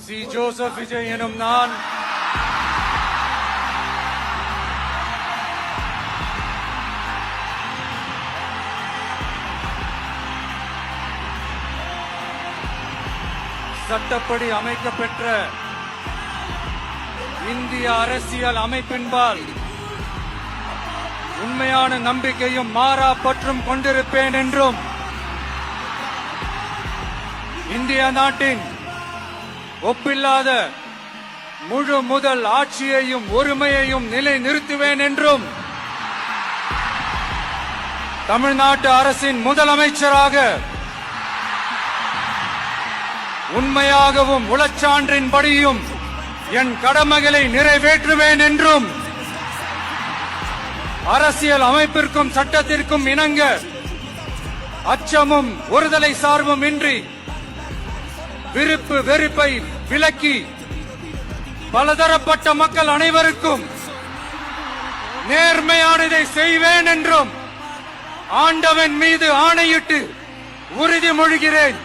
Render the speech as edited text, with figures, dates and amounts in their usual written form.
C. Joseph Vijay எனும் நான் சட்டப்படி அமைக்கப்பெற்ற இந்திய அரசியல் அமைப்பின்பால் உண்மையான நம்பிக்கையும் மாறா பற்றும் கொண்டிருப்பேன் என்றும் இந்திய நாட்டின் ஒப்பில்லாத முழு முதல் ஆட்சியையும் ஒருமையையும் நிலைநிறுத்துவேன் என்றும் தமிழ்நாட்டு அரசின் முதலமைச்சராக உண்மையாகவும் உளச்சான்றின்படியும் என் கடமைகளை நிறைவேற்றுவேன் என்றும் அரசியல் அமைப்பிற்கும் சட்டத்திற்கும் இணங்க அச்சமும் ஒருதலை சார்பும் இன்றி விருப்பு வெறுப்பை விலக்கி பலதரப்பட்ட மக்கள் அனைவருக்கும் நேர்மையானதை செய்வேன் என்றும் ஆண்டவன் மீது ஆணையிட்டு உறுதிமொழிகிறேன்.